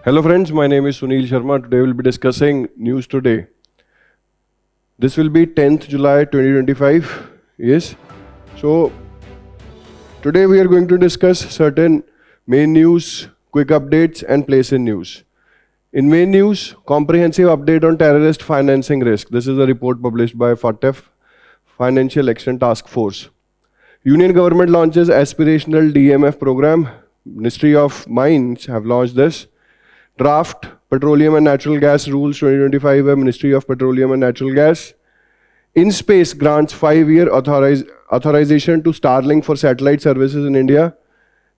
Hello friends, my name is Sunil Sharma. Today we'll be discussing news today. This will be 10th July 2025. Yes. So today we are going to discuss certain main news, quick updates and place in news. In main news, comprehensive update on terrorist financing risk. This is a report published by FATF, Financial Action Task Force. Union government launches Aspirational DMF Programme. Ministry of Mines have launched this. Draft Petroleum and Natural Gas Rules 2025 by Ministry of Petroleum and Natural Gas. InSpace grants 5-year authorization to Starlink for satellite services in India.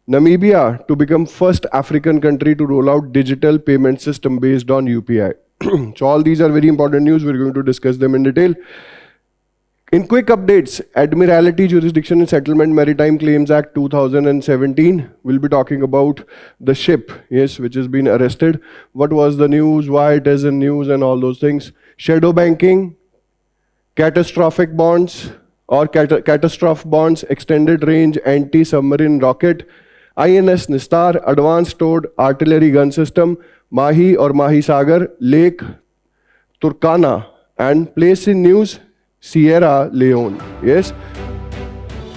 Namibia to become first African country to roll out digital payment system based on UPI. So all these are very important news. We're going to discuss them in detail. In quick updates, Admiralty Jurisdiction and Settlement Maritime Claims Act 2017. We'll be talking about the ship, yes, which has been arrested. What was the news, why it is in news and all those things. Shadow banking, catastrophic bonds or catastrophe bonds, extended range anti-submarine rocket, INS Nistar, advanced towed artillery gun system, Mahi or Mahi Sagar, Lake Turkana, and place in news, Sierra Leone. Yes.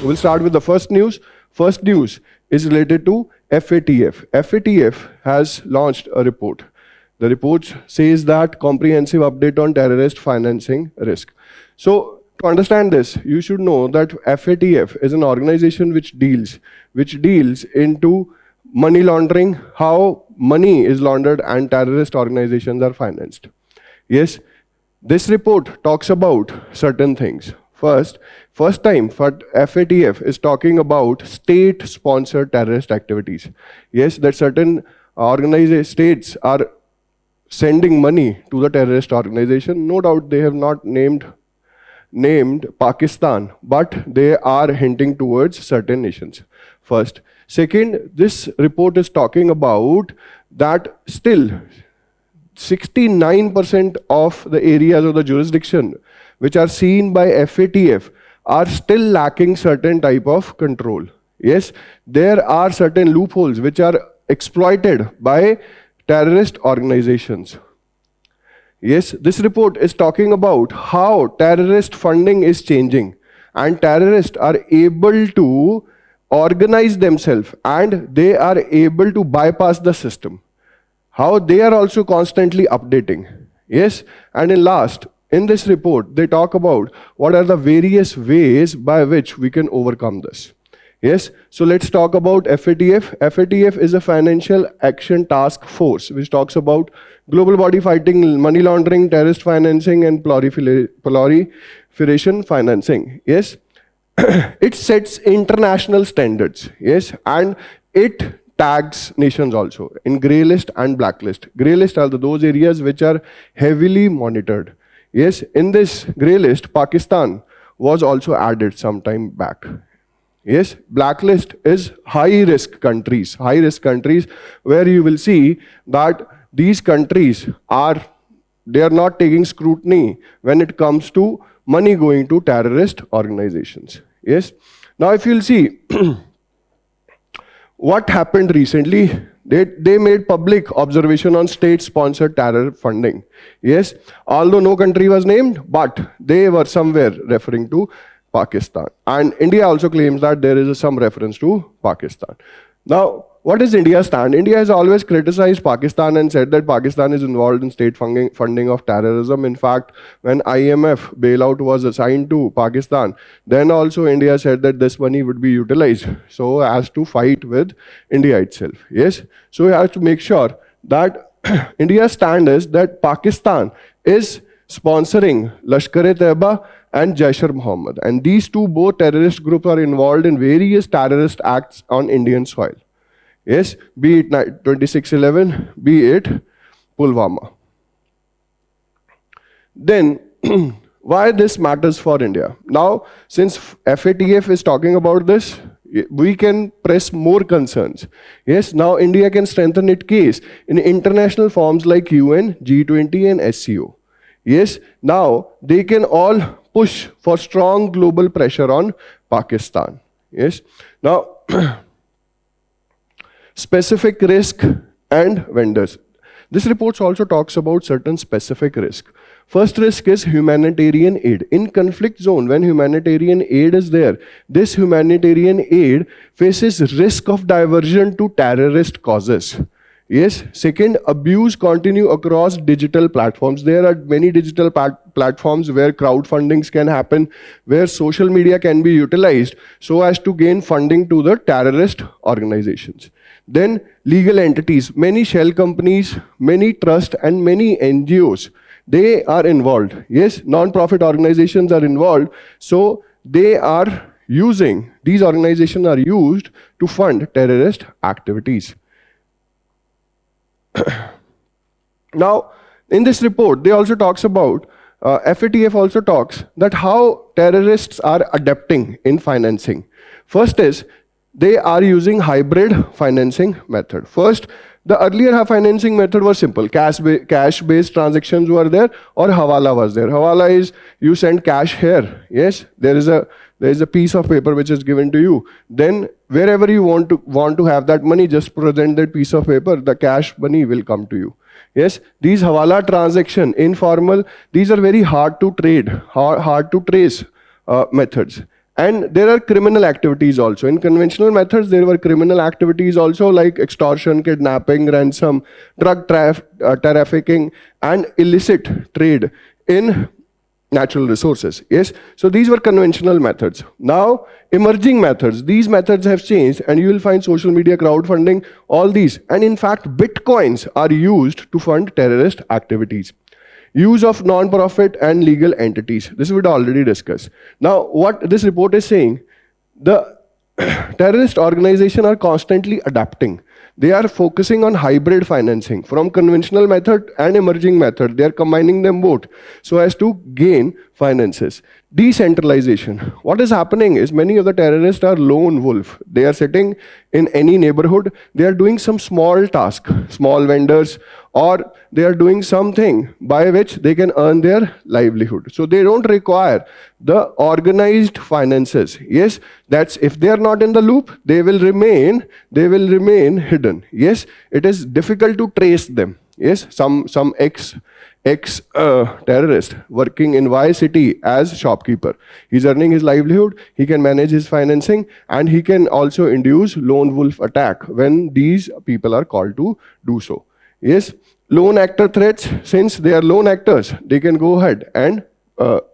We'll start with the first news. First news is related to FATF. FATF has launched a report. The report says that comprehensive update on terrorist financing risk. So to understand this, you should know that FATF is an organization which deals into money laundering, how money is laundered and terrorist organizations are financed. Yes. This report talks about certain things. First time FATF is talking about state-sponsored terrorist activities. Yes, that certain states are sending money to the terrorist organization. No doubt they have not named Pakistan, but they are hinting towards certain nations. First. Second, this report is talking about that still 69% of the areas of the jurisdiction which are seen by FATF are still lacking certain type of control. Yes, there are certain loopholes which are exploited by terrorist organizations. Yes, this report is talking about how terrorist funding is changing and terrorists are able to organize themselves and they are able to bypass the system. How they are also constantly updating. Yes, and in this report, they talk about what are the various ways by which we can overcome this. Yes, so let's talk about FATF. FATF is a Financial Action Task Force, which talks about global body fighting money laundering, terrorist financing, and proliferation financing. Yes, it sets international standards. Yes, and it tags nations also in grey list and blacklist. Grey list are those areas which are heavily monitored. Yes, in this grey list, Pakistan was also added some time back. Yes, blacklist is high risk countries where you will see that these countries are not taking scrutiny when it comes to money going to terrorist organizations. Yes, now if you'll see what happened recently, they made public observation on state-sponsored terror funding. Yes, although no country was named, but they were somewhere referring to Pakistan. And India also claims that there is some reference to Pakistan. Now, what is India's stand? India has always criticized Pakistan and said that Pakistan is involved in state funding of terrorism. In fact, when IMF bailout was assigned to Pakistan, then also India said that this money would be utilized so as to fight with India itself. Yes, so we have to make sure that India's stand is that Pakistan is sponsoring Lashkar-e-Taiba and Jaish-e-Mohammed. And these two both terrorist groups are involved in various terrorist acts on Indian soil. Yes, be it 26/11, be it Pulwama. Then, why this matters for India? Now, since FATF is talking about this, we can press more concerns. Yes, now India can strengthen its case in international forums like UN, G20 and SCO. Yes, now they can all push for strong global pressure on Pakistan. Yes, now specific risk and vendors. This report also talks about certain specific risk. First risk is humanitarian aid. In conflict zone, when humanitarian aid is there, this humanitarian aid faces risk of diversion to terrorist causes. Yes. Second, abuse continue across digital platforms. There are many digital platforms where crowdfundings can happen, where social media can be utilized so as to gain funding to the terrorist organizations. Then legal entities, many shell companies, many trusts and many NGOs, they are involved. Yes, non-profit organizations are involved. So these organizations are used to fund terrorist activities. Now, in this report, they also talks about, FATF also talks that how terrorists are adapting in financing. First is, they are using hybrid financing method. First, the earlier financing method was simple. Cash-based transactions were there, or Hawala was there. Hawala is, you send cash here. Yes, there is a piece of paper which is given to you. Then wherever you want to have that money, just present that piece of paper, the cash money will come to you. Yes, these Hawala transaction, informal, these are very hard to trade, hard to trace methods. And there are criminal activities also. In conventional methods, there were criminal activities also, like extortion, kidnapping, ransom, drug trafficking, and illicit trade in natural resources. Yes, so these were conventional methods. Now, emerging methods, these methods have changed, and you will find social media, crowdfunding, all these. And in fact, bitcoins are used to fund terrorist activities. Use of non-profit and legal entities. This we already discussed. Now, what this report is saying, the terrorist organizations are constantly adapting. They are focusing on hybrid financing from conventional method and emerging method. They are combining them both so as to gain finances. Decentralization. What is happening is many of the terrorists are lone wolf. They are sitting in any neighborhood. They are doing some small task, small vendors, or they are doing something by which they can earn their livelihood. So they don't require the organized finances. Yes, that's if they are not in the loop, they will remain hidden. Yes, it is difficult to trace them. Yes, some ex-terrorist working in Y city as shopkeeper. He's earning his livelihood, he can manage his financing, and he can also induce lone wolf attack when these people are called to do so. Yes, lone actor threats, since they are lone actors, they can go ahead and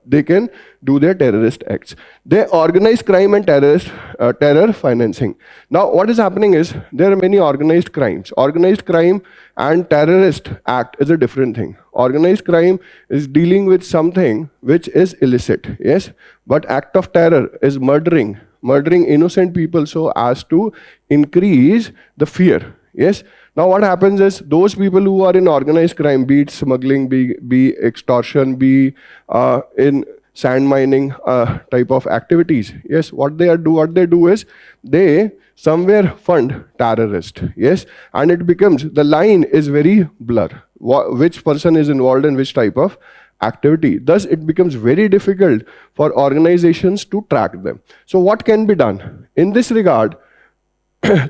they can do their terrorist acts. They organize crime and terror financing. Now, what is happening is there are many organized crimes. Organized crime and terrorist act is a different thing. Organized crime is dealing with something which is illicit. Yes, but act of terror is murdering innocent people so as to increase the fear. Yes. Now what happens is those people who are in organized crime, be it smuggling, be extortion, be in sand mining type of activities. Yes, what they do is they somewhere fund terrorists. Yes, and it becomes, the line is very blur. Which person is involved in which type of activity. Thus, it becomes very difficult for organizations to track them. So what can be done? In this regard,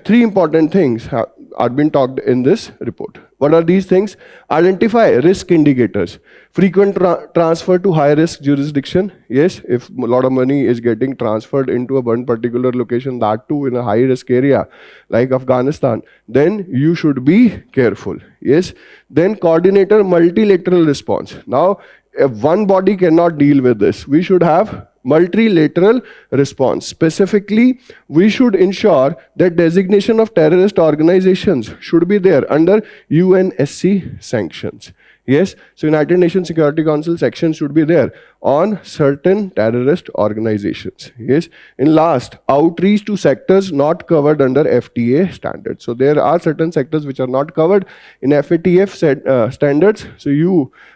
three important things are being talked in this report. What are these things? Identify risk indicators. Frequent transfer to high-risk jurisdiction. Yes, if a lot of money is getting transferred into one particular location, that too in a high-risk area like Afghanistan, then you should be careful. Yes. Then coordinator multilateral response. Now, if one body cannot deal with this, we should have multilateral response. Specifically, we should ensure that designation of terrorist organizations should be there under UNSC sanctions. Yes, so United Nations Security Council section should be there on certain terrorist organizations. Yes, in last, outreach to sectors not covered under FTA standards. So there are certain sectors which are not covered in FATF standards. So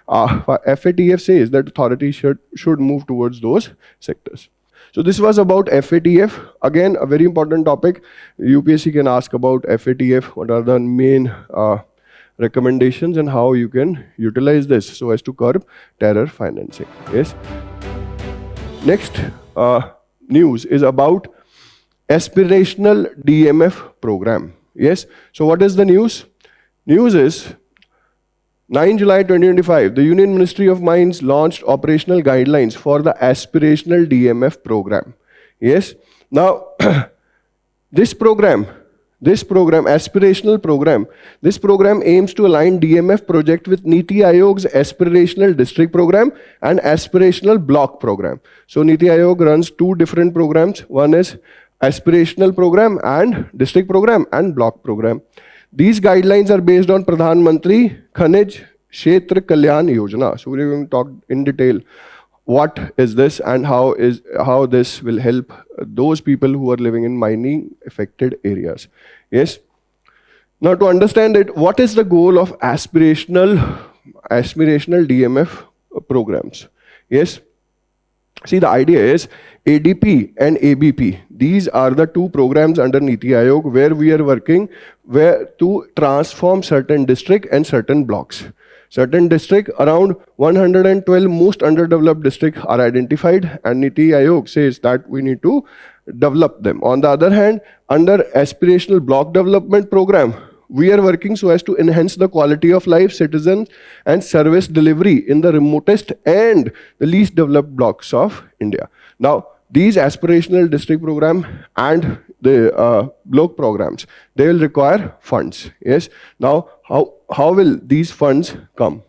FATF says that authorities should move towards those sectors. So this was about FATF. Again, a very important topic. UPSC can ask about FATF. What are the main recommendations and how you can utilize this so as to curb terror financing. Yes. Next news is about Aspirational DMF Programme. Yes. So what is the news? News is 9 July 2025, the Union Ministry of Mines launched operational guidelines for the Aspirational DMF Programme. Yes. Now, this program, Aspirational Program, this program aims to align DMF project with Niti Aayog's Aspirational District Program and Aspirational Block Program. So Niti Aayog runs two different programs. One is Aspirational Program and District Program and Block Program. These guidelines are based on Pradhan Mantri Khanij Kshetra Kalyan Yojana. So we're going to talk in detail what is this and how this will help those people who are living in mining affected areas. Yes. Now to understand it, what is the goal of aspirational DMF programs? Yes. See, the idea is ADP and ABP. These are the two programs under Niti Aayog where we are working to transform certain district and certain blocks. Certain district, around 112 most underdeveloped districts are identified, and Niti Aayog says that we need to develop them. On the other hand, under Aspirational Block Development Program, we are working so as to enhance the quality of life, citizens, and service delivery in the remotest and the least developed blocks of India. Now, these aspirational district program and the block programs, they will require funds. Yes. Now, how will these funds come?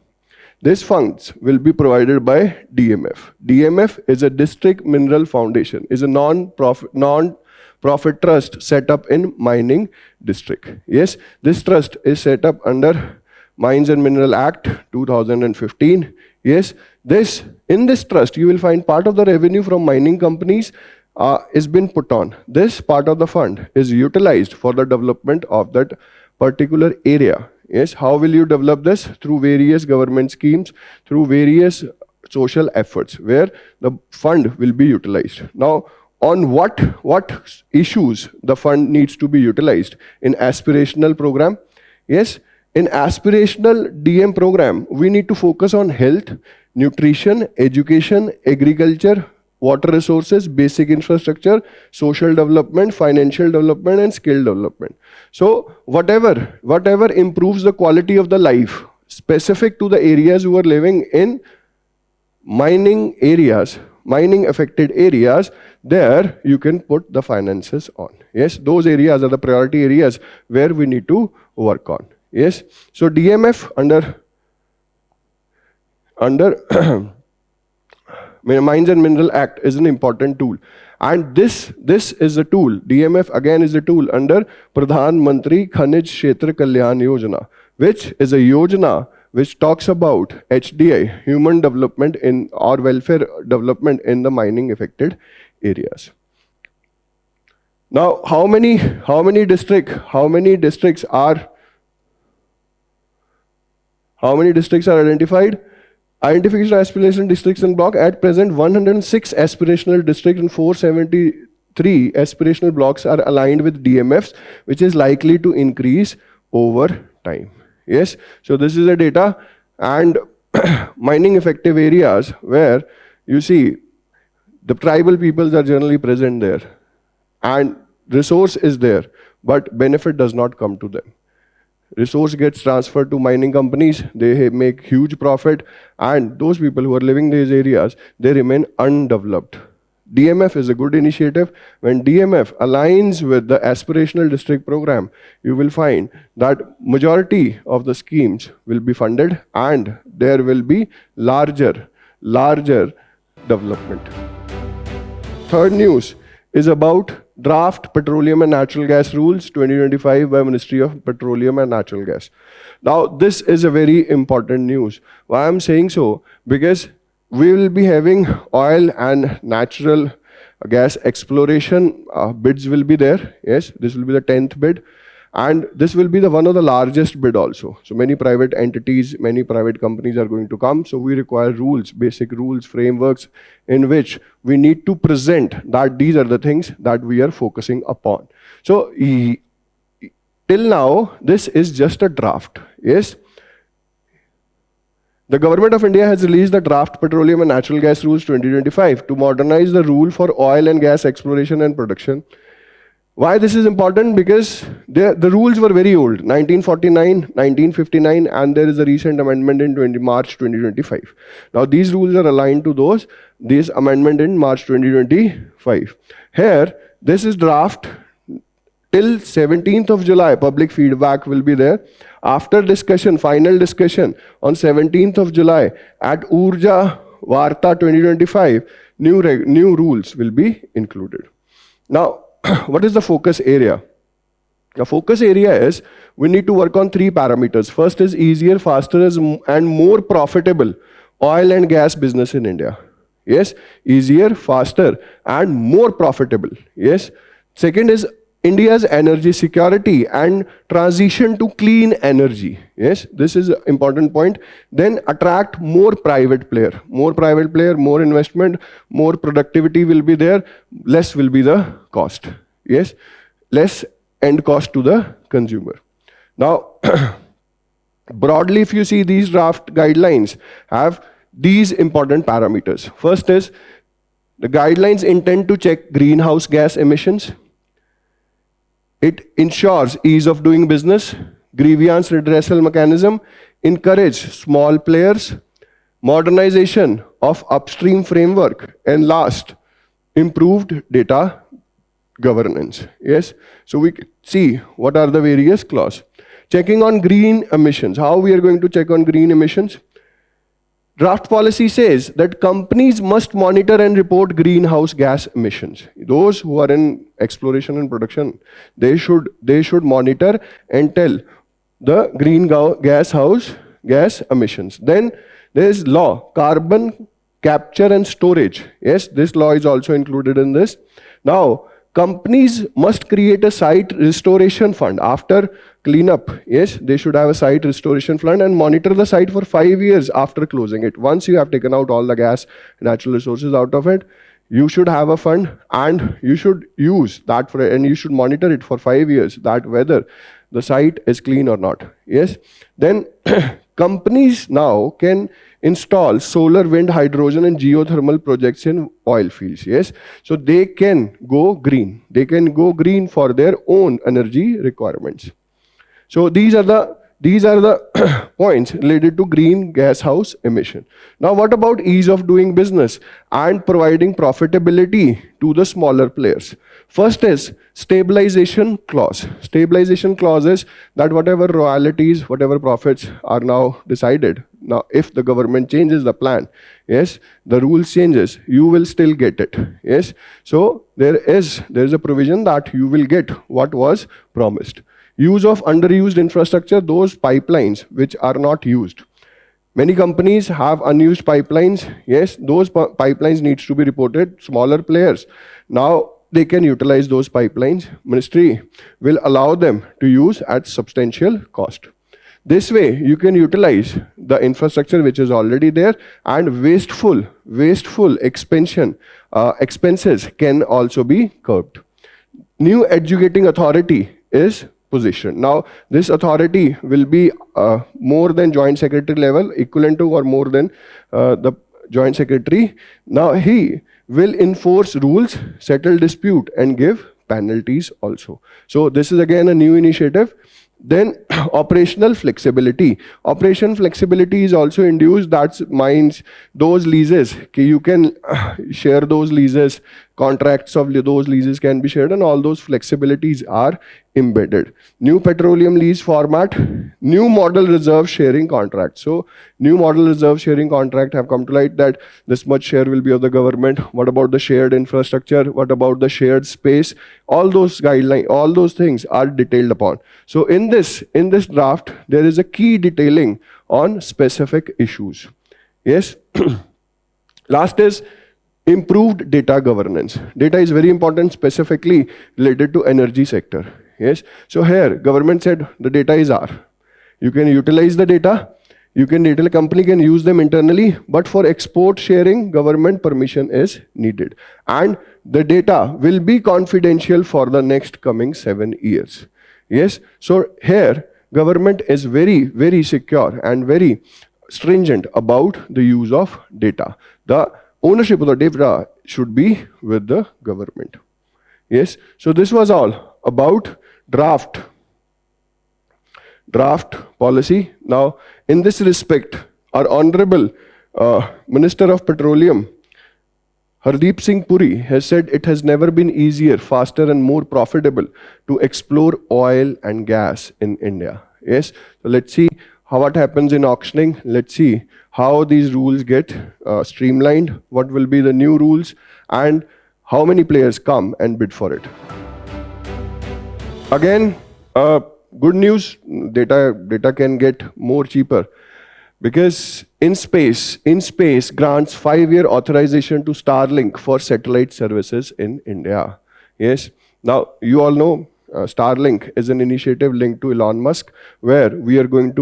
These funds will be provided by DMF. DMF is a district mineral foundation, is a non-profit trust set up in mining district. Yes, this trust is set up under Mines and Mineral Act 2015. Yes, in this trust you will find part of the revenue from mining companies is been put on. This part of the fund is utilized for the development of that particular area. Yes, how will you develop this? Through various government schemes, through various social efforts where the fund will be utilized. Now, on what issues the fund needs to be utilized in aspirational program? Yes, in aspirational DM program, we need to focus on health, nutrition, education, agriculture, water resources, basic infrastructure, social development, financial development, and skill development. So whatever improves the quality of the life specific to the areas who are living in mining areas, mining affected areas, there you can put the finances on. Yes, those areas are the priority areas where we need to work on. Yes, so DMF under Mines and Mineral Act is an important tool, and this is a tool. DMF again is a tool under Pradhan Mantri Khanij Kshetra Kalyan Yojana, which is a yojana which talks about HDI, human development in or welfare development in the mining affected areas. Now, how many districts are identified? Identification of aspirational districts and block. At present, 106 aspirational districts and 473 aspirational blocks are aligned with DMFs, which is likely to increase over time. Yes, so this is the data, and mining effective areas where you see the tribal peoples are generally present there, and resource is there, but benefit does not come to them. Resource gets transferred to mining companies, they make huge profit, and those people who are living in these areas, they remain undeveloped. DMF is a good initiative. When DMF aligns with the aspirational district program, you will find that majority of the schemes will be funded and there will be larger development. Third news is about Draft Petroleum and Natural Gas Rules 2025 by Ministry of Petroleum and Natural Gas. Now, this is a very important news. Why I'm saying so? Because we will be having oil and natural gas exploration bids will be there. Yes, this will be the 10th bid. And this will be one of the largest bid also. So many private entities, many private companies are going to come. So we require rules, basic rules, frameworks in which we need to present that these are the things that we are focusing upon. So till now, this is just a draft. Yes. The Government of India has released the Draft Petroleum and Natural Gas Rules 2025 to modernize the rule for oil and gas exploration and production. Why this is important? Because the rules were very old, 1949, 1959, and there is a recent amendment in March 2025. Now these rules are aligned to this amendment in March 2025. Here, this is draft till 17th of July, public feedback will be there. After discussion, final discussion on 17th of July at Urja Varta 2025, new rules will be included. Now, what is the focus area? The focus area is we need to work on 3 parameters. First is easier, faster, and more profitable oil and gas business in India. Yes, easier, faster, and more profitable. Yes. Second is India's energy security and transition to clean energy. Yes, this is an important point. Then attract more private player, more investment, more productivity will be there, less will be the cost. Yes, less end cost to the consumer. Now, broadly, if you see these draft guidelines have these important parameters. First is the guidelines intend to check greenhouse gas emissions. It ensures ease of doing business, grievance redressal mechanism, encourage small players, modernization of upstream framework, and last, improved data governance. Yes, so we see what are the various clauses. Checking on green emissions. How we are going to check on green emissions? Draft policy says that companies must monitor and report greenhouse gas emissions. Those who are in exploration and production, they should monitor and tell the greenhouse gas emissions. Then there is law, carbon capture and storage. Yes, this law is also included in this. Now, companies must create a site restoration fund after cleanup. Yes, they should have a site restoration fund and monitor the site for 5 years after closing it. Once you have taken out all the gas, natural resources out of it, you should have a fund and you should use that and you should monitor it for 5 years, that whether the site is clean or not. Yes, then companies now can install solar, wind, hydrogen, and geothermal projects in oil fields. Yes, so they can go green. They can go green for their own energy requirements. So these are the points related to green gas house emission. Now, what about ease of doing business and providing profitability to the smaller players? First is stabilization clause. Stabilization clause is that whatever royalties, whatever profits are now decided. Now, if the government changes the plan, yes, the rules changes, you will still get it. Yes, so there is a provision that you will get what was promised. Use of underused infrastructure, those pipelines which are not used. Many companies have unused pipelines. Yes, those pipelines needs to be reported. Smaller players, now they can utilize those pipelines. Ministry will allow them to use at substantial cost. This way, you can utilize the infrastructure which is already there, and wasteful expenses can also be curbed. New educating authority is position. Now, this authority will be more than joint secretary level, equivalent to or more than the joint secretary. Now, he will enforce rules, settle dispute, and give penalties also. So this is again a new initiative. Then operational flexibility. Operation flexibility is also induced. That means those leases, you can share those leases, contracts of those leases can be shared, and all those flexibilities are embedded. New petroleum lease format, new model reserve sharing contract. So new model reserve sharing contract have come to light that this much share will be of the government. What about the shared infrastructure? What about the shared space? All those guidelines, all those things are detailed upon. So in this draft, there is a key detailing on specific issues. Yes. Last is improved data governance. Data is very important, specifically related to energy sector. Yes. So here, government said the data is R. You can utilize the data. Retail company can use them internally, but for export sharing, government permission is needed. And the data will be confidential for the next coming 7 years. Yes. So here, government is very, very secure and very stringent about the use of data. The ownership of the data should be with the government. Yes, so this was all about draft policy. Now, in this respect, our Honorable Minister of Petroleum, Hardeep Singh Puri, has said it has never been easier, faster and more profitable to explore oil and gas in India. Yes, so let's see what happens in auctioning. Let's see how these rules get streamlined, what will be the new rules, and how many players come and bid for it. Again, good news, data can get more cheaper, because in space grants 5-year authorization to Starlink for satellite services in India. Yes, now you all know Starlink is an initiative linked to Elon Musk, where they are going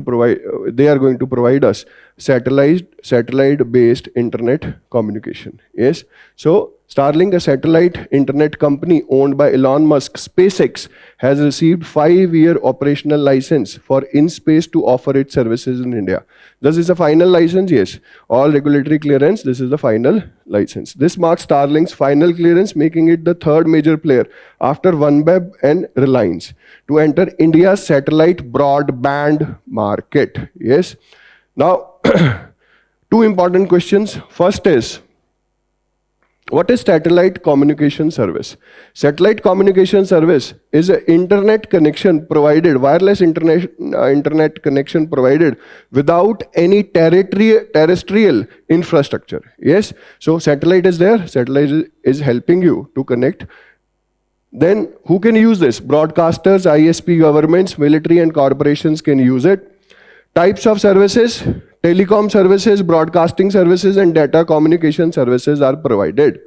to provide us satellite-based internet communication. Yes, so Starlink, a satellite internet company owned by Elon Musk, SpaceX, has received 5-year operational license for in-space to offer its services in India. This is a final license, yes. All regulatory clearance, this is the final license. This marks Starlink's final clearance, making it the third major player after OneWeb and Reliance to enter India's satellite broadband market. Yes. Now, two important questions. First is, what is satellite communication service? Satellite communication service is an internet connection provided, wireless internet connection provided without any terrestrial infrastructure. Yes, so satellite is there, satellite is helping you to connect. Then who can use this? Broadcasters, ISP, governments, military and corporations can use it. Types of services, telecom services, broadcasting services, and data communication services are provided.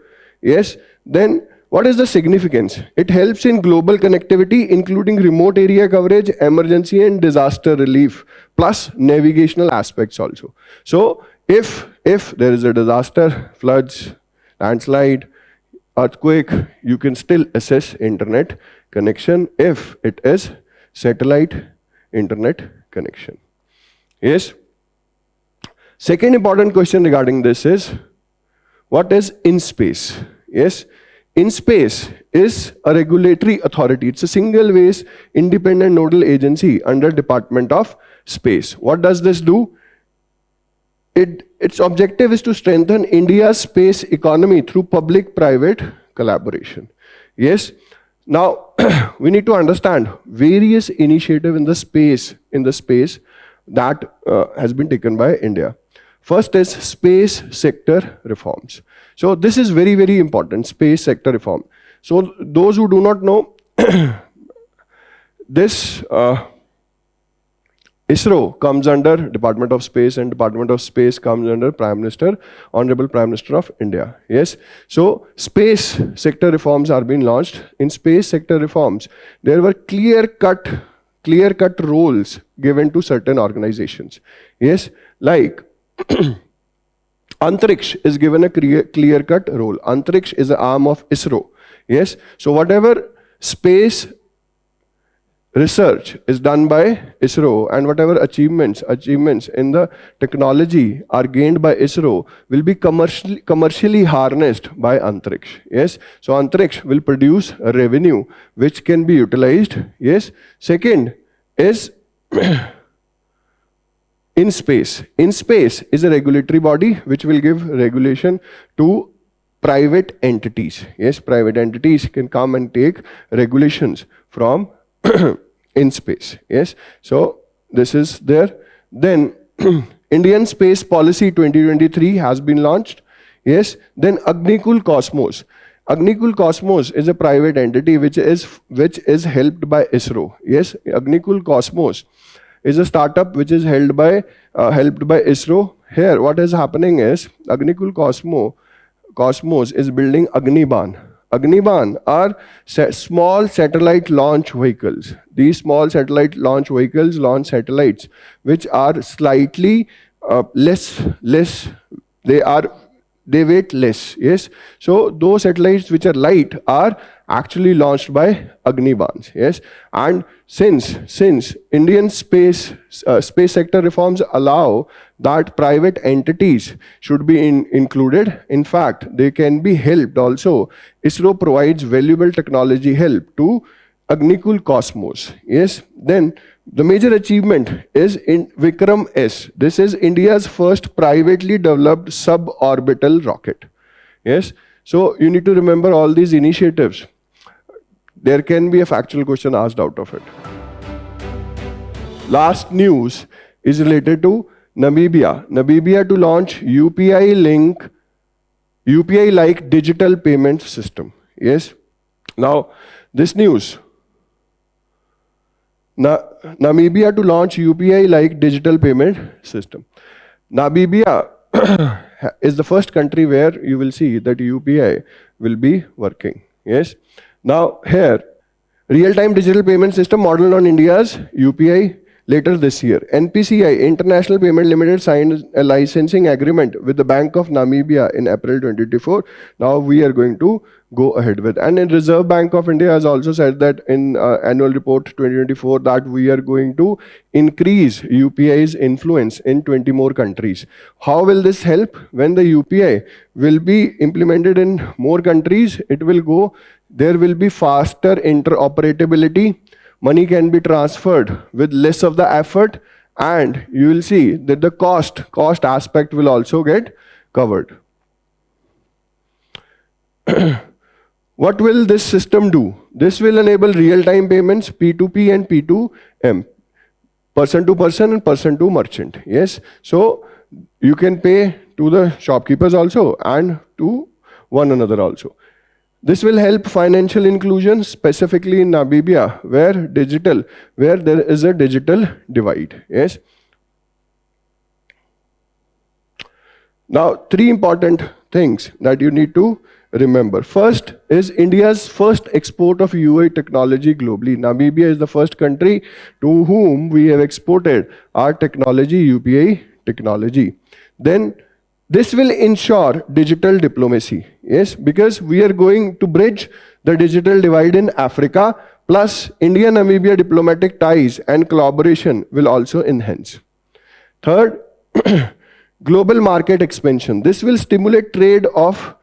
Yes, then what is the significance? It helps in global connectivity, including remote area coverage, emergency and disaster relief, plus navigational aspects also. So if there is a disaster, floods, landslide, earthquake, you can still access internet connection if it is satellite internet connection. Yes. Second important question regarding this is, what is in-space? Yes. In-space is a regulatory authority. It's a single-phase independent nodal agency under Department of Space. What does this do? Its objective is to strengthen India's space economy through public-private collaboration. Yes. Now, we need to understand various initiatives in the space that has been taken by India. First is space sector reforms. So this is very, very important, space sector reform. So those who do not know, this ISRO comes under Department of Space, and Department of Space comes under Prime Minister, Honorable Prime Minister of India. Yes. So space sector reforms are being launched. In space sector reforms, there were clear-cut roles given to certain organizations. Yes, like Antariksh is given a clear-cut role. Antariksh is an arm of ISRO. Yes, so whatever space research is done by ISRO, and whatever achievements in the technology are gained by ISRO will be commercially harnessed by Antariksh. Yes, so Antariksh will produce a revenue which can be utilized. Yes, second is in space. In space is a regulatory body which will give regulation to private entities. Yes, private entities can come and take regulations from in space. Yes, so this is there. Then Indian Space Policy 2023 has been launched. Yes, then Agnikul Cosmos. Agnikul Cosmos is a private entity which is helped by ISRO. Yes, Agnikul Cosmos is a startup which is helped by ISRO. Here, what is happening is Agnikul Cosmos is building Agniban. Agniban are small satellite launch vehicles. These small satellite launch vehicles launch satellites which are slightly less. they weight less. Yes, so those satellites which are light are actually launched by Agnibans. Yes, and since Indian space sector reforms allow that private entities should be included, in fact they can be helped also. ISRO provides valuable technology help to Agnikul Cosmos. Yes, then the major achievement is in Vikram S. This is India's first privately developed suborbital rocket. Yes, so you need to remember all these initiatives. There can be a factual question asked out of it. Last news is related to Namibia. Namibia to launch UPI-like digital payment system. Yes. Now, this news. Namibia to launch UPI-like digital payment system. Namibia is the first country where you will see that UPI will be working. Yes. Now here, real-time digital payment system modeled on India's UPI later this year. NPCI, International Payment Limited, signed a licensing agreement with the Bank of Namibia in April 2024. Now we are going to go ahead with. And in Reserve Bank of India has also said that in annual report 2024 that we are going to increase UPI's influence in 20 more countries. How will this help? When the UPI will be implemented in more countries, it will go, there will be faster interoperability. Money can be transferred with less of the effort, and you will see that the cost aspect will also get covered. What will this system do? This will enable real-time payments, P2P and P2M, person to person and person to merchant. Yes, so you can pay to the shopkeepers also and to one another also. This will help financial inclusion, specifically in Namibia, where there is a digital divide. Yes. Now, 3 important things that you need to remember. First is India's first export of UAE technology globally. Namibia is the first country to whom we have exported our technology, UPI technology. Then this will ensure digital diplomacy. Yes, because we are going to bridge the digital divide in Africa, plus India-Namibia diplomatic ties and collaboration will also enhance. Third, global market expansion. This will stimulate trade of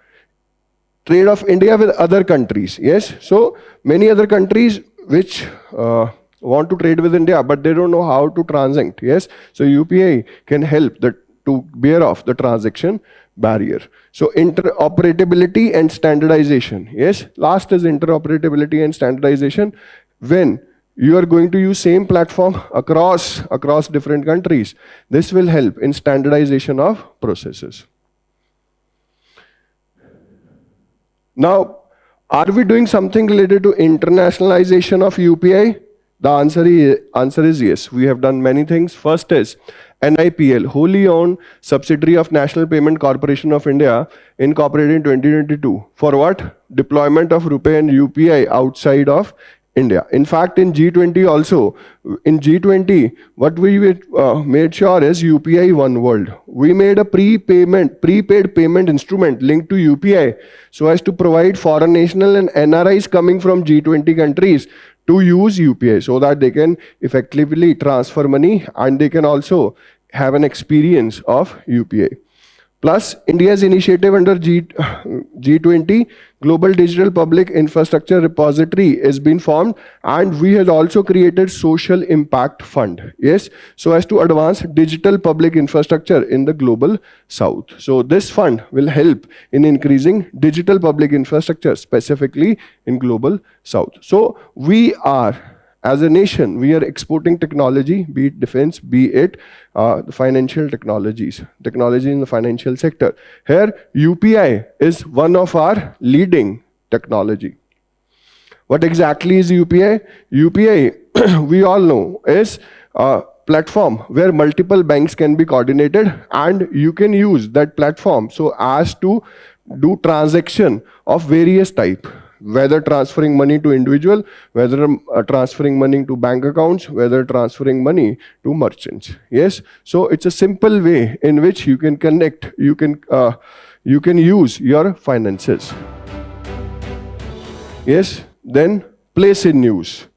India with other countries. Yes, so many other countries which want to trade with India, but they don't know how to transact. Yes, so UPI can help to bear off the transaction barrier. So interoperability and standardization. Yes, last is interoperability and standardization. When you are going to use same platform across different countries, this will help in standardization of processes. Now, are we doing something related to internationalization of UPI? The answer is yes. We have done many things. First is NIPL, wholly owned subsidiary of National Payment Corporation of India, incorporated in 2022. For what? Deployment of RuPay and UPI outside of India. In fact, in G20 also, in G20, what we made sure is UPI One World. We made a prepaid payment instrument linked to UPI so as to provide foreign national and NRIs coming from G20 countries to use UPI so that they can effectively transfer money and they can also have an experience of UPI. Plus, India's initiative under G20, Global Digital Public Infrastructure Repository is being formed, and we have also created Social Impact Fund, yes, so as to advance digital public infrastructure in the global south. So this fund will help in increasing digital public infrastructure, specifically in global south. So we are, as a nation, we are exporting technology, be it defense, be it the financial technology in the financial sector. Here, UPI is one of our leading technology. What exactly is UPI? UPI, we all know, is a platform where multiple banks can be coordinated, and you can use that platform so as to do transaction of various type. Whether transferring money to individual, whether transferring money to bank accounts, whether transferring money to merchants. Yes, so it's a simple way in which you can connect, you can you can use your finances. Yes, then place in news.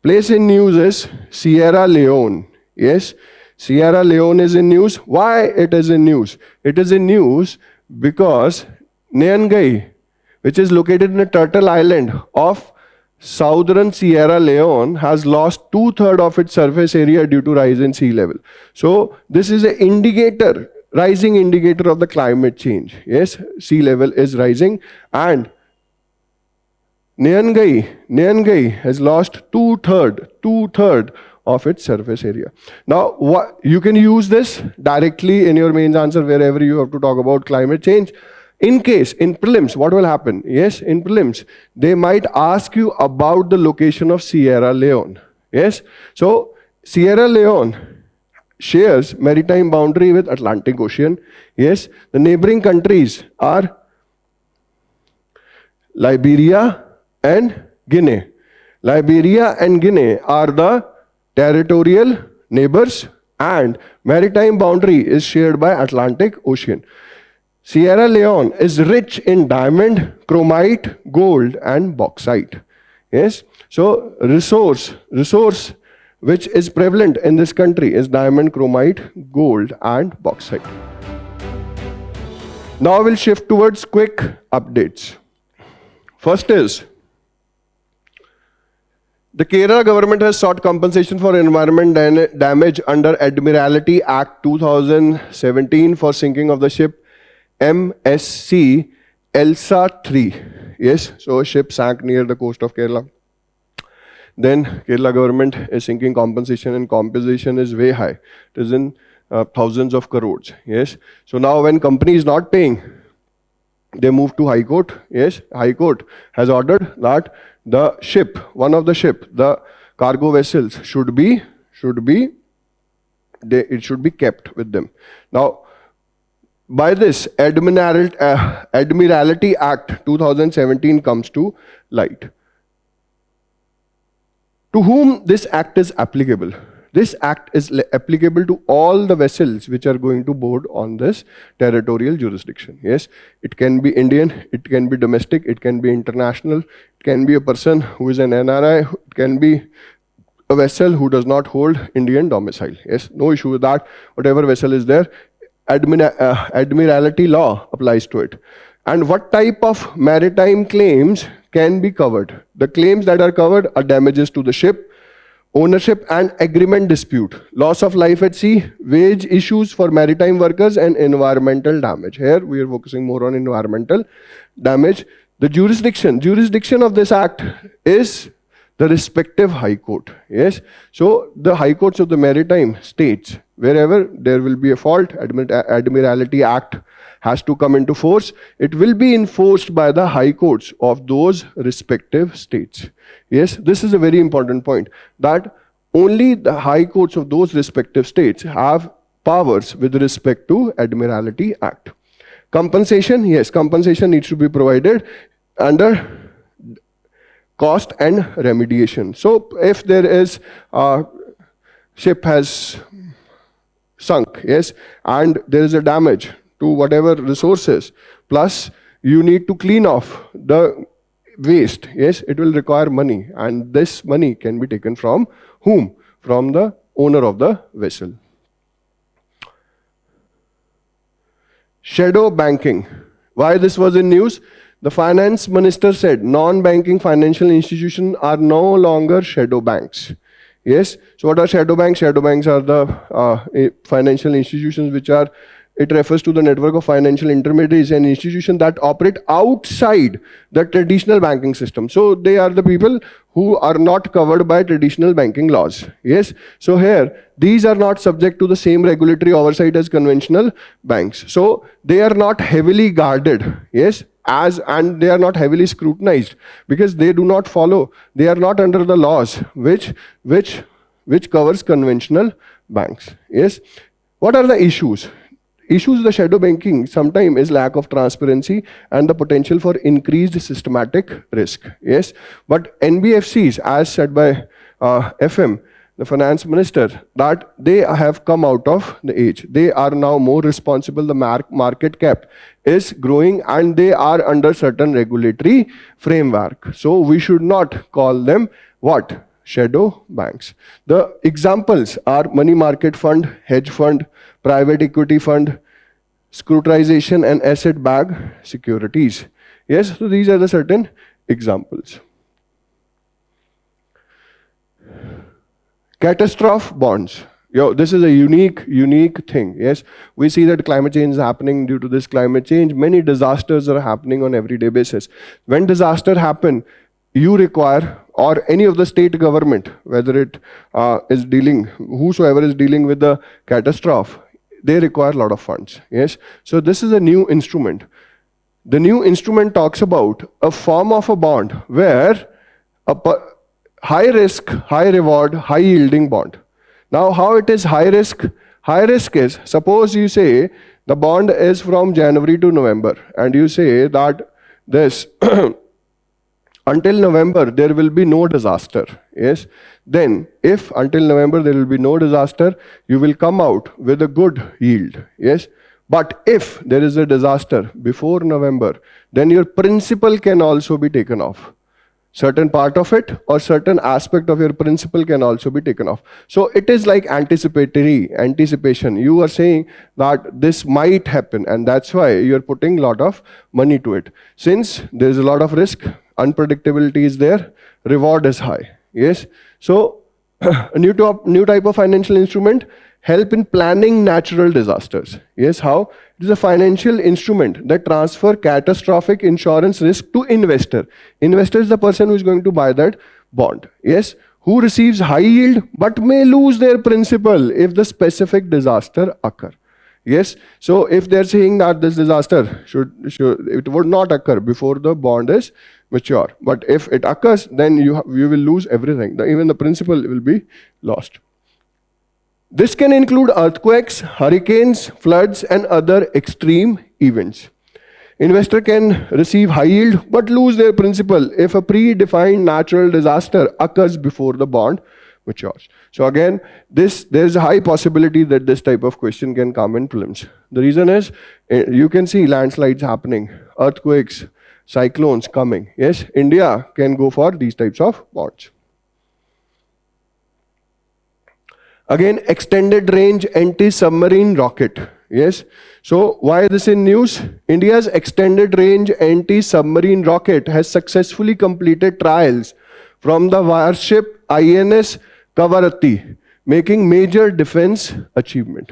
Place in news is Sierra Leone. Yes, Sierra Leone is in news. Why it is in news? It is in news because Leone, which is located in a turtle island of southern Sierra Leone, has lost 2/3 of its surface area due to rise in sea level. So this is an indicator, rising indicator of the climate change. Yes, sea level is rising, and Leone has lost 2/3 of its surface area. Now, you can use this directly in your mains answer wherever you have to talk about climate change. In case, in prelims, what will happen? Yes, in prelims, they might ask you about the location of Sierra Leone. Yes, so Sierra Leone shares maritime boundary with Atlantic Ocean. Yes, the neighboring countries are Liberia and Guinea. Liberia and Guinea are the territorial neighbors, and maritime boundary is shared by Atlantic Ocean. Sierra Leone is rich in diamond, chromite, gold, and bauxite. Yes, so resource which is prevalent in this country is diamond, chromite, gold, and bauxite. Now we'll shift towards quick updates. First is, the Kerala government has sought compensation for environment damage under Admiralty Act 2017 for sinking of the ship MSC Elsa 3. Yes, so a ship sank near the coast of Kerala. Then Kerala government is seeking compensation, and compensation is way high. It is in thousands of crores. Yes, so now when company is not paying, they move to High Court. Yes, High Court has ordered that the ship, one of the ship, the cargo vessels should be kept with them. Now, by this, Admiralty Act 2017 comes to light. To whom this act is applicable? This act is applicable to all the vessels which are going to board on this territorial jurisdiction. Yes, it can be Indian, it can be domestic, it can be international, it can be a person who is an NRI, it can be a vessel who does not hold Indian domicile. Yes, no issue with that. Whatever vessel is there, Admiralty law applies to it. And what type of maritime claims can be covered? The claims that are covered are damages to the ship, ownership and agreement dispute, loss of life at sea, wage issues for maritime workers, and environmental damage. Here we are focusing more on environmental damage. The jurisdiction of this act is the respective high court. Yes, so the high courts of the maritime states, wherever there will be a fault, Admiralty Act has to come into force. It will be enforced by the high courts of those respective states. Yes, this is a very important point, that only the high courts of those respective states have powers with respect to Admiralty Act. Compensation, yes, compensation needs to be provided under cost and remediation. So if there is a ship has sunk, yes, and there is a damage to whatever resources, plus you need to clean off the waste, yes, it will require money, and this money can be taken from whom? From the owner of the vessel. Shadow banking. Why this was in news? The finance minister said non-banking financial institutions are no longer shadow banks. Yes, so what are shadow banks? Shadow banks are the financial institutions which are, it refers to the network of financial intermediaries and institutions that operate outside the traditional banking system. So they are the people who are not covered by traditional banking laws. Yes, so here these are not subject to the same regulatory oversight as conventional banks. So they are not heavily guarded. Yes, and they are not heavily scrutinized because they do not follow, they are not under the laws which covers conventional banks. Yes, what are the issues? Issues of the shadow banking sometimes is lack of transparency and the potential for increased systematic risk. Yes, but NBFCs, as said by FM, the finance minister, that they have come out of the age. They are now more responsible. The market cap is growing and they are under certain regulatory framework. So we should not call them what? Shadow banks. The examples are money market fund, hedge fund, private equity fund, securitization and asset-backed securities. Yes, so these are the certain examples. Catastrophe bonds. This is a unique thing. Yes, we see that climate change is happening. Due to this climate change, many disasters are happening on everyday basis. When disaster happen, you require, or any of the state government, whether it is dealing, whosoever is dealing with the catastrophe, they require a lot of funds. Yes, so this is a new instrument. The new instrument talks about a form of a bond where a high risk, high reward, high yielding bond. Now, how it is high risk? High risk is, suppose you say the bond is from January to November, and you say that this until November there will be no disaster. Yes, then if until November there will be no disaster, you will come out with a good yield. Yes, but if there is a disaster before November, then your principal can also be taken off. Certain part of it or certain aspect of your principal can also be taken off. So it is like anticipation. You are saying that this might happen, and that's why you're putting a lot of money to it. Since there is a lot of risk, unpredictability is there, reward is high. Yes, so a new type of financial instrument, help in planning natural disasters. Yes, how? It is a financial instrument that transfer catastrophic insurance risk to investor. Investor is the person who is going to buy that bond. Yes, who receives high yield but may lose their principal if the specific disaster occur. Yes, so if they're saying that this disaster it would not occur before the bond is mature, but if it occurs, then you will lose everything. Even the principal will be lost. This can include earthquakes, hurricanes, floods, and other extreme events. Investor can receive high yield but lose their principal if a predefined natural disaster occurs before the bond matures. So again, there is a high possibility that this type of question can come in prelims. The reason is, you can see landslides happening, earthquakes, cyclones coming. Yes, India can go for these types of bonds. Again, extended range anti-submarine rocket. Yes, so why this in news? India's extended range anti-submarine rocket has successfully completed trials from the warship INS Kavaratti, making major defense achievement.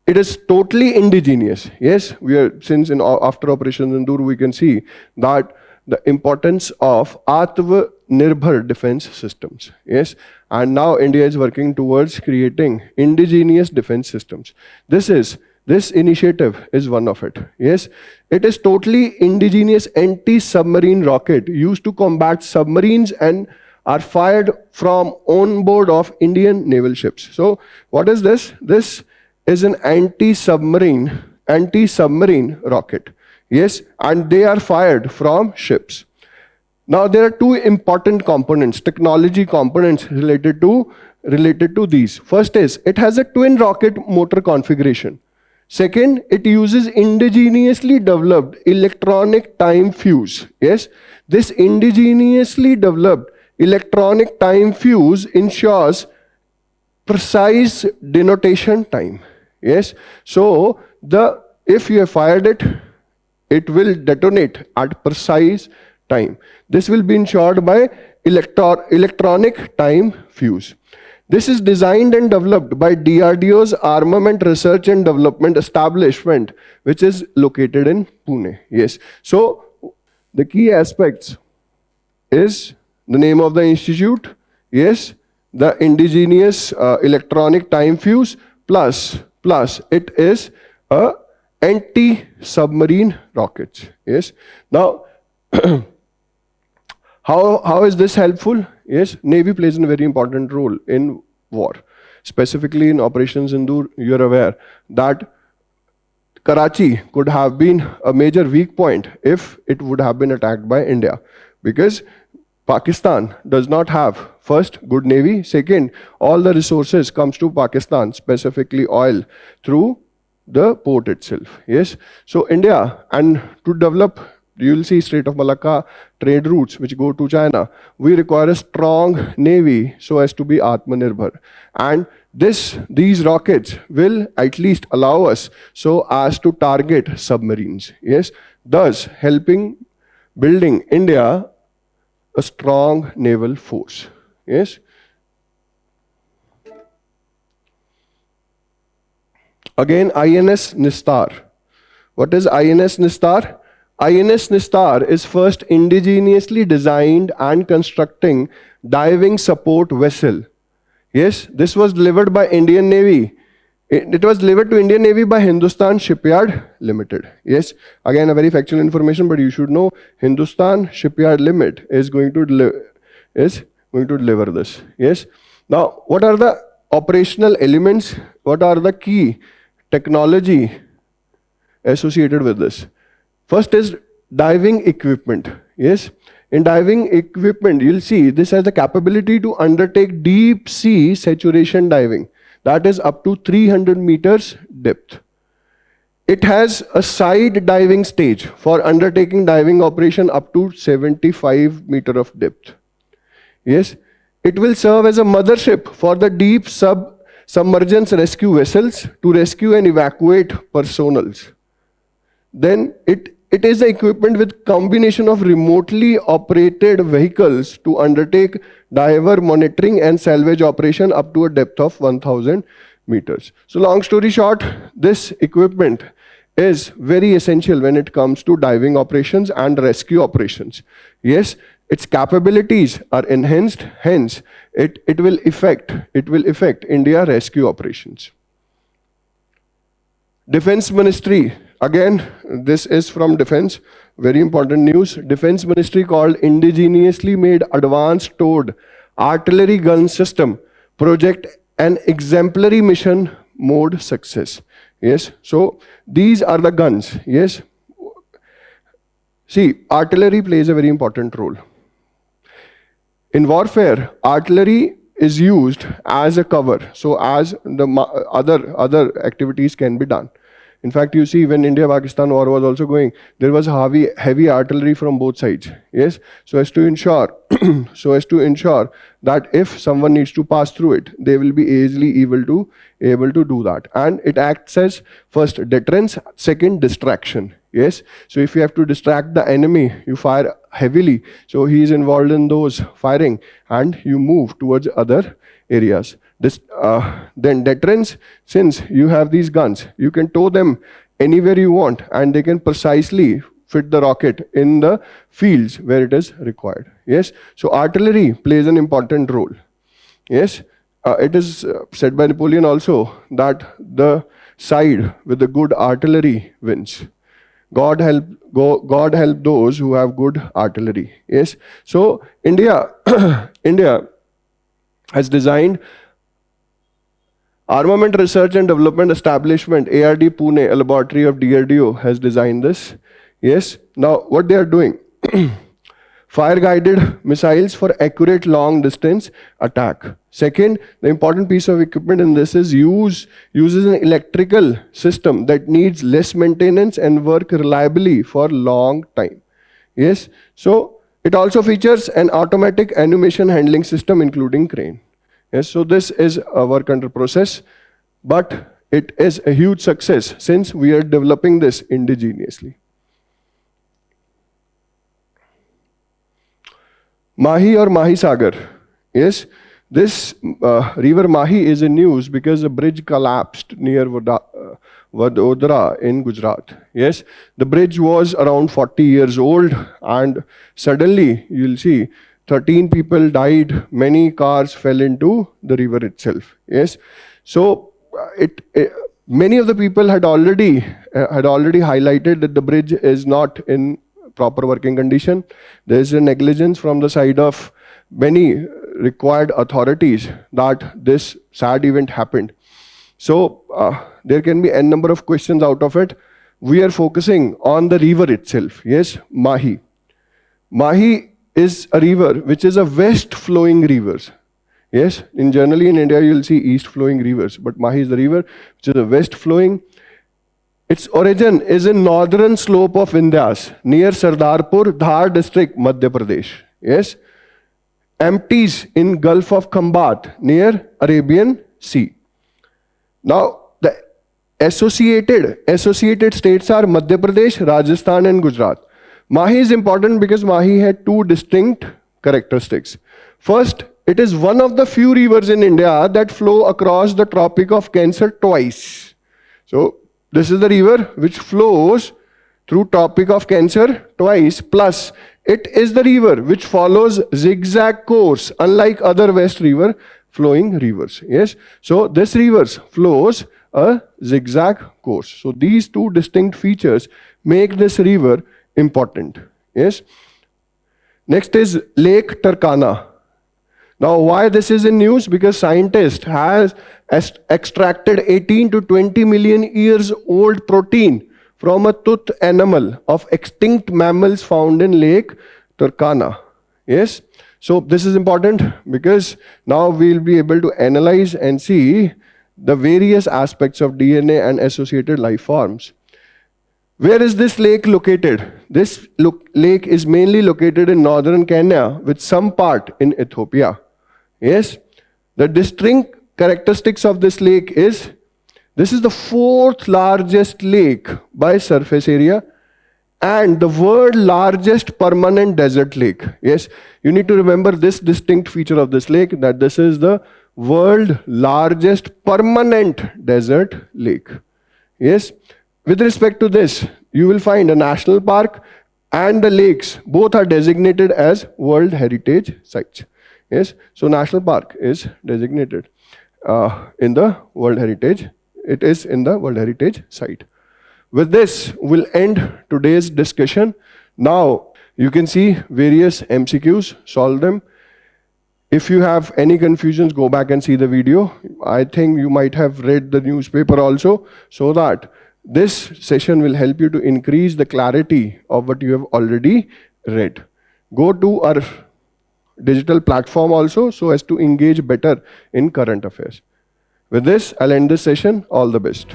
It is totally indigenous. Yes, after Operation Sindoor, we can see that the importance of Atmanirbhar defense systems. Yes, and now India is working towards creating indigenous defense systems. This initiative is one of it. Yes, it is totally indigenous anti-submarine rocket used to combat submarines and are fired from on board of Indian naval ships. So what is this? This is an anti-submarine rocket. Yes, and they are fired from ships. Now there are two important components, technology components related to these. First is, it has a twin rocket motor configuration. Second, it uses indigenously developed electronic time fuse. Yes, this indigenously developed electronic time fuse ensures precise denotation time. Yes, so if you have fired it, it will detonate at precise time. This will be ensured by electronic time fuse. This is designed and developed by DRDO's Armament Research and Development Establishment, which is located in Pune. Yes, so the key aspects is the name of the institute. Yes, the indigenous electronic time fuse plus it is a anti-submarine rockets. Yes, now how is this helpful? Yes, Navy plays a very important role in war. Specifically in Operation Sindoor, you are aware that Karachi could have been a major weak point if it would have been attacked by India, because Pakistan does not have First, good navy. Second, all the resources comes to Pakistan, specifically oil, through the port itself. Yes. So India, and to develop, you will see Strait of Malacca trade routes which go to China. We require a strong navy so as to be Atmanirbhar. And these rockets will at least allow us so as to target submarines. Yes. Thus helping building India a strong naval force. Yes. Again, INS Nistar. What is INS Nistar? INS Nistar is first indigenously designed and constructing diving support vessel. Yes, this was delivered by Indian Navy. It was delivered to Indian Navy by Hindustan Shipyard Limited. Yes, again a very factual information, but you should know Hindustan Shipyard Limited is going to deliver this. Yes. Now, what are the operational elements? What are the key technology associated with this? First is diving equipment. Yes. In diving equipment, you'll see this has the capability to undertake deep sea saturation diving. That is up to 300 meters depth. It has a side diving stage for undertaking diving operation up to 75 meters of depth. Yes. It will serve as a mothership for the deep submergence rescue vessels to rescue and evacuate personals. Then it is the equipment with combination of remotely operated vehicles to undertake diver monitoring and salvage operation up to a depth of 1000 meters. So long story short, this equipment is very essential when it comes to diving operations and rescue operations. Yes, its capabilities are enhanced, hence it will affect India rescue operations. Defense Ministry, again this is from Defense, very important news. Defense Ministry called indigenously made advanced towed artillery gun system project an exemplary mission mode success. Yes, so these are the guns. Yes, see, artillery plays a very important role. In warfare, artillery is used as a cover, so as the other activities can be done. In fact, you see when India-Pakistan war was also going, there was heavy artillery from both sides. Yes, so as to ensure that if someone needs to pass through it, they will be easily able to do that. And it acts as first deterrence, second distraction. Yes, so if you have to distract the enemy, you fire heavily. So he is involved in those firing, and you move towards other areas. Then deterrence, since you have these guns, you can tow them anywhere you want, and they can precisely fit the rocket in the fields where it is required. Yes, so artillery plays an important role. Yes, it is said by Napoleon also that the side with the good artillery wins. God help those who have good artillery. Yes, so India has designed Armament Research and Development Establishment, ARD Pune, a laboratory of DRDO has designed this. Yes, now what they are doing, fire-guided missiles for accurate long-distance attack. Second, the important piece of equipment in this is uses an electrical system that needs less maintenance and work reliably for long time. Yes, so it also features an automatic ammunition handling system including crane. Yes, so this is a work under process, but it is a huge success since we are developing this indigenously. Mahi or Mahi Sagar. Yes, this river Mahi is in news because a bridge collapsed near Vadodara in Gujarat. Yes, the bridge was around 40 years old, and suddenly you'll see 13 people died, many cars fell into the river itself. Yes, so many of the people had already highlighted that the bridge is not in proper working condition. There is a negligence from the side of many required authorities that this sad event happened. So there can be n number of questions out of it. We are focusing on the river itself. Yes, Mahi. Mahi is a river which is a west flowing river. Yes, generally in India, you'll see east flowing rivers, but Mahi is the river which is the west flowing. Its origin is in northern slope of Vindhyas, near Sardarpur, Dhar district, Madhya Pradesh. Yes, empties in Gulf of Khambat, near Arabian Sea. Now, the associated states are Madhya Pradesh, Rajasthan and Gujarat. Mahi is important because Mahi had two distinct characteristics. First, it is one of the few rivers in India that flow across the Tropic of Cancer twice. So, this is the river which flows through Tropic of Cancer twice, plus it is the river which follows zigzag course, unlike other west river flowing rivers. Yes, so this river flows a zigzag course. So these two distinct features make this river important. Yes. Next is Lake Turkana. Now, why this is in news? Because scientists has extracted 18 to 20 million years old protein from a tooth enamel of extinct mammals found in Lake Turkana. Yes. So this is important because now we'll be able to analyze and see the various aspects of DNA and associated life forms. Where is this lake located? This lake is mainly located in northern Kenya with some part in Ethiopia. Yes, the distinct characteristics of this lake is, this is the fourth largest lake by surface area and the world largest permanent desert lake. Yes, you need to remember this distinct feature of this lake, that this is the world largest permanent desert lake. Yes, with respect to this, you will find a national park and the lakes both are designated as World Heritage Sites. Yes, so national park is designated in the World Heritage. It is in the World Heritage Site. With this, we'll end today's discussion. Now, you can see various MCQs, solve them. If you have any confusions, go back and see the video. I think you might have read the newspaper also, so that this session will help you to increase the clarity of what you have already read. Go to our digital platform also so as to engage better in current affairs. With this, I'll end this session. All the best.